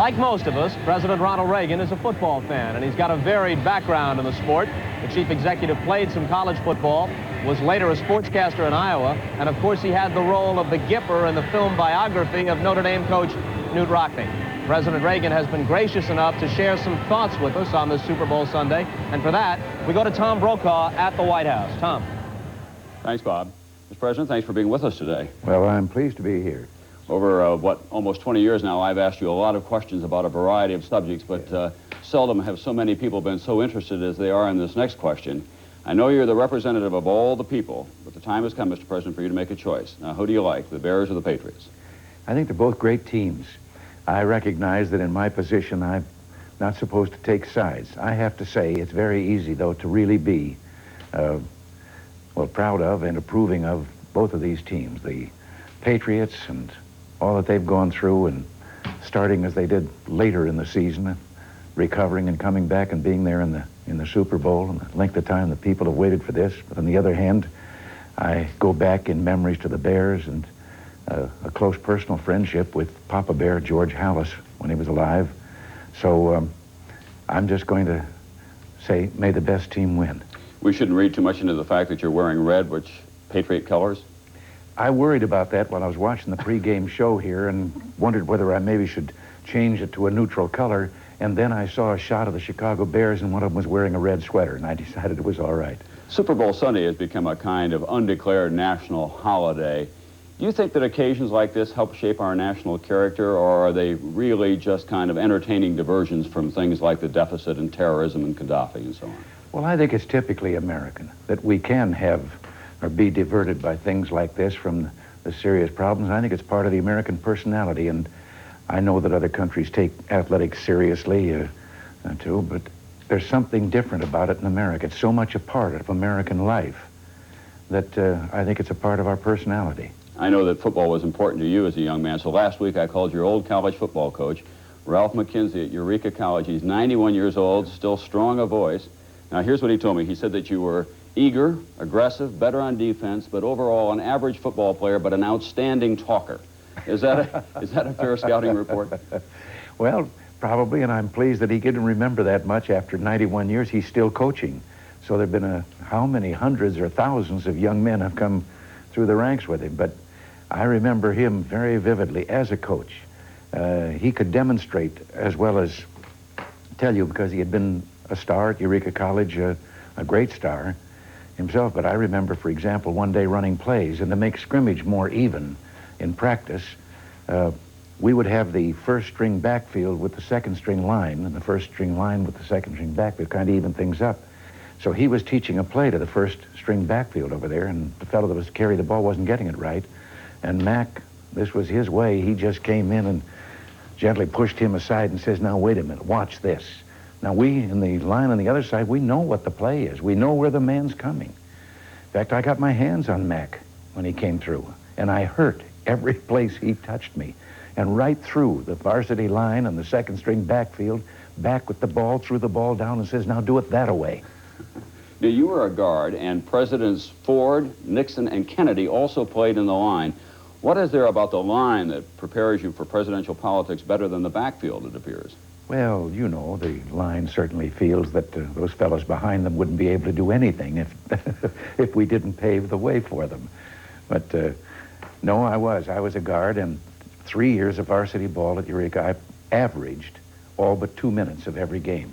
Like most of us, President Ronald Reagan is a football fan, and he's got a varied background in the sport. The chief executive played some college football, was later a sportscaster in Iowa, and of course he had the role of the Gipper in the film biography of Notre Dame coach Knute Rockne. President Reagan has been gracious enough to share some thoughts with us on this Super Bowl Sunday, and for that, we go to Tom Brokaw at the White House. Tom. Thanks, Bob. Mr. President, thanks for being with us today. Well, I'm pleased to be here. Over, almost 20 years now, I've asked you a lot of questions about a variety of subjects, but seldom have so many people been so interested as they are in this next question. I know you're the representative of all the people, but the time has come, Mr. President, for you to make a choice. Now, who do you like, the Bears or the Patriots? I think they're both great teams. I recognize that in my position, I'm not supposed to take sides. I have to say it's very easy, though, to really be, proud of and approving of both of these teams, the Patriots and all that they've gone through, and starting as they did later in the season, recovering and coming back and being there in the Super Bowl, and the length of time that people have waited for this. But on the other hand, I go back in memories to the Bears and a close personal friendship with Papa Bear George Halas when he was alive. So I'm just going to say, may the best team win. We shouldn't read too much into the fact that you're wearing red, which Patriot colors? I worried about that while I was watching the pregame show here and wondered whether I maybe should change it to a neutral color, and then I saw a shot of the Chicago Bears and one of them was wearing a red sweater, and I decided it was all right. Super Bowl Sunday has become a kind of undeclared national holiday. Do you think that occasions like this help shape our national character, or are they really just kind of entertaining diversions from things like the deficit and terrorism and Gaddafi and so on? Well, I think it's typically American, that we can have or be diverted by things like this from the serious problems. I think it's part of the American personality, and I know that other countries take athletics seriously too, but there's something different about it in America. It's so much a part of American life that I think it's a part of our personality. I know that football was important to you as a young man, so last week I called your old college football coach, Ralph McKenzie at Eureka College. He's 91 years old, still strong of voice. Now here's what he told me. He said that you were eager, aggressive, better on defense, but overall an average football player, but an outstanding talker. Is that a fair scouting report? Well, probably, and I'm pleased that he didn't remember that much. After 91 years, he's still coaching. So there have been how many hundreds or thousands of young men have come through the ranks with him. But I remember him very vividly as a coach. He could demonstrate as well as tell you, because he had been a star at Eureka College, a great star himself. But I remember, for example, one day running plays, and to make scrimmage more even in practice, we would have the first string backfield with the second string line, and the first string line with the second string backfield, kind of even things up. So he was teaching a play to the first string backfield over there, and the fellow that was carrying the ball wasn't getting it right. And Mac, this was his way, he just came in and gently pushed him aside and says, now wait a minute, watch this. Now we, in the line on the other side, we know what the play is. We know where the man's coming. In fact, I got my hands on Mac when he came through, and I hurt every place he touched me. And right through the varsity line and the second string backfield, back with the ball, threw the ball down and says, now do it that-a-way. Now, you were a guard, and Presidents Ford, Nixon, and Kennedy also played in the line. What is there about the line that prepares you for presidential politics better than the backfield, it appears? Well, you know, the line certainly feels that those fellows behind them wouldn't be able to do anything if we didn't pave the way for them. But no, I was a guard, and 3 years of varsity ball at Eureka, I averaged all but 2 minutes of every game.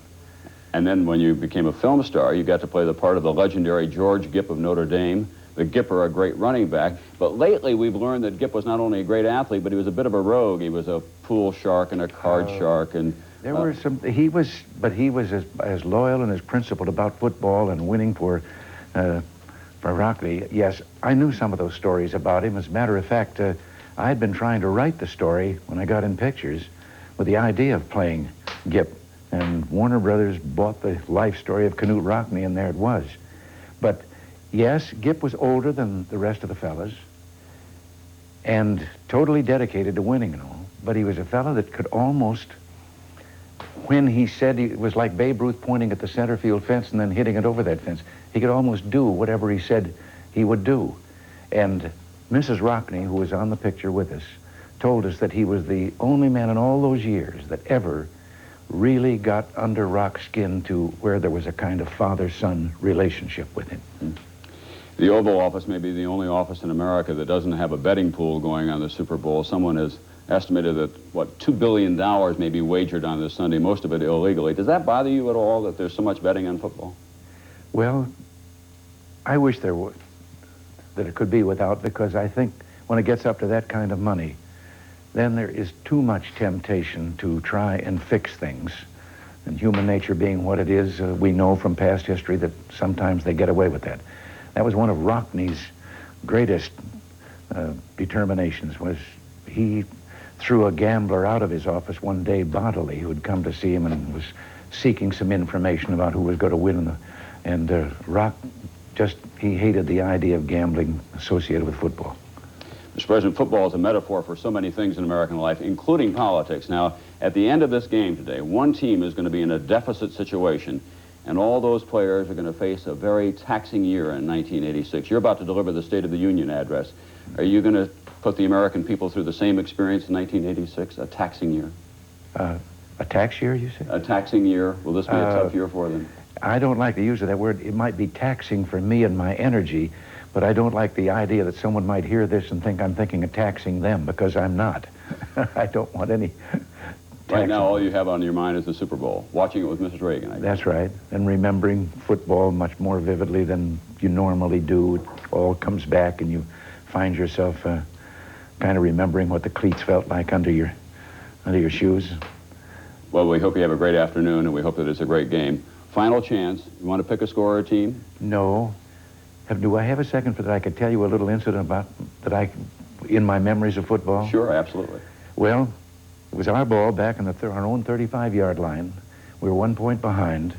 And then when you became a film star, you got to play the part of the legendary George Gipp of Notre Dame, the Gipper, a great running back. But lately we've learned that Gipp was not only a great athlete, but he was a bit of a rogue. He was a pool shark and a card shark. And there were some, he was as loyal and as principled about football and winning for Rockne. Yes, I knew some of those stories about him. As a matter of fact, I had been trying to write the story when I got in pictures with the idea of playing Gipp. And Warner Brothers bought the life story of Knute Rockne, and there it was. But yes, Gipp was older than the rest of the fellas and totally dedicated to winning and all. But he was a fellow that could almost, when he said, it was like Babe Ruth pointing at the center field fence and then hitting it over that fence. He could almost do whatever he said he would do. And Mrs. Rockne, who was on the picture with us, told us that he was the only man in all those years that ever really got under Rock's skin to where there was a kind of father-son relationship with him. The Oval Office may be the only office in America that doesn't have a betting pool going on the Super Bowl. Someone has estimated that, what, $2 billion may be wagered on this Sunday, most of it illegally. Does that bother you at all, that there's so much betting on football? Well, I wish there would, that it could be without, because I think when it gets up to that kind of money, then there is too much temptation to try and fix things. And human nature being what it is, we know from past history that sometimes they get away with that. That was one of Rockney's greatest determinations, was he threw a gambler out of his office one day bodily who had come to see him and was seeking some information about who was going to win. And Rock just, he hated the idea of gambling associated with football. Mr. President, football is a metaphor for so many things in American life, including politics. Now, at the end of this game today, one team is going to be in a deficit situation, and all those players are going to face a very taxing year in 1986. You're about to deliver the State of the Union address. Are you going to put the American people through the same experience in 1986, a taxing year? A tax year, you say? A taxing year. Will this be a tough year for them? I don't like the use of that word. It might be taxing for me and my energy, but I don't like the idea that someone might hear this and think I'm thinking of taxing them, because I'm not. I don't want any taxing. Right now, all you have on your mind is the Super Bowl, watching it with Mrs. Reagan, I guess. That's right, and remembering football much more vividly than you normally do. It all comes back, and you find yourself kind of remembering what the cleats felt like under your shoes. Well, we hope you have a great afternoon, and we hope that it's a great game. Final chance. You want to pick a scorer team? No. Do I have a second for that? I could tell you a little incident about that in my memories of football. Sure, absolutely. Well, it was our ball back in our own 35-yard line. We were 1 point behind.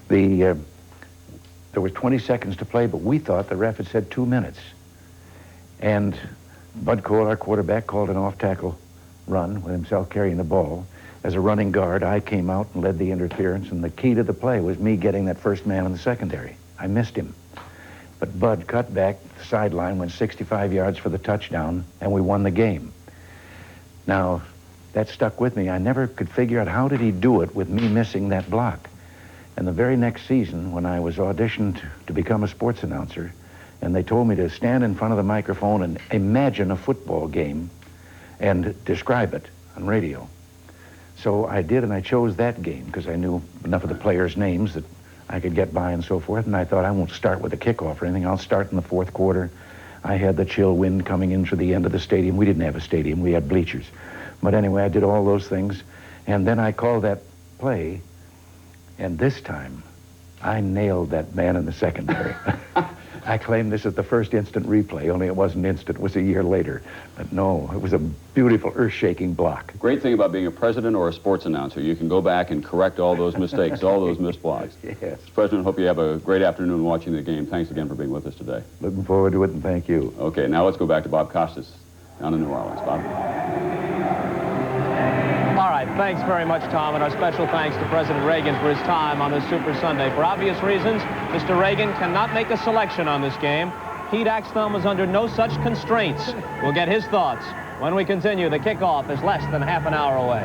There was 20 seconds to play, but we thought the ref had said 2 minutes. And Bud Cole, our quarterback, called an off-tackle run with himself carrying the ball. As a running guard, I came out and led the interference, and the key to the play was me getting that first man in the secondary. I missed him. But Bud cut back the sideline, went 65 yards for the touchdown, and we won the game. Now, that stuck with me. I never could figure out how did he do it with me missing that block. And the very next season, when I was auditioned to become a sports announcer, and they told me to stand in front of the microphone and imagine a football game and describe it on radio. So I did, and I chose that game because I knew enough of the players' names that I could get by and so forth, and I thought I won't start with a kickoff or anything. I'll start in the fourth quarter. I had the chill wind coming in through the end of the stadium. We didn't have a stadium. We had bleachers. But anyway, I did all those things, and then I called that play, and this time I nailed that man in the secondary. I claim this is the first instant replay, only it wasn't instant. It was a year later. But no, it was a beautiful, earth-shaking block. Great thing about being a president or a sports announcer, you can go back and correct all those mistakes, all those missed blocks. Yes. Mr. President, hope you have a great afternoon watching the game. Thanks again for being with us today. Looking forward to it, and thank you. Okay, now let's go back to Bob Costas down in New Orleans. Bob? All right, thanks very much, Tom, and our special thanks to President Reagan for his time on this Super Sunday. For obvious reasons, Mr. Reagan cannot make a selection on this game. Pete Axthelm is under no such constraints. We'll get his thoughts when we continue. The kickoff is less than half an hour away.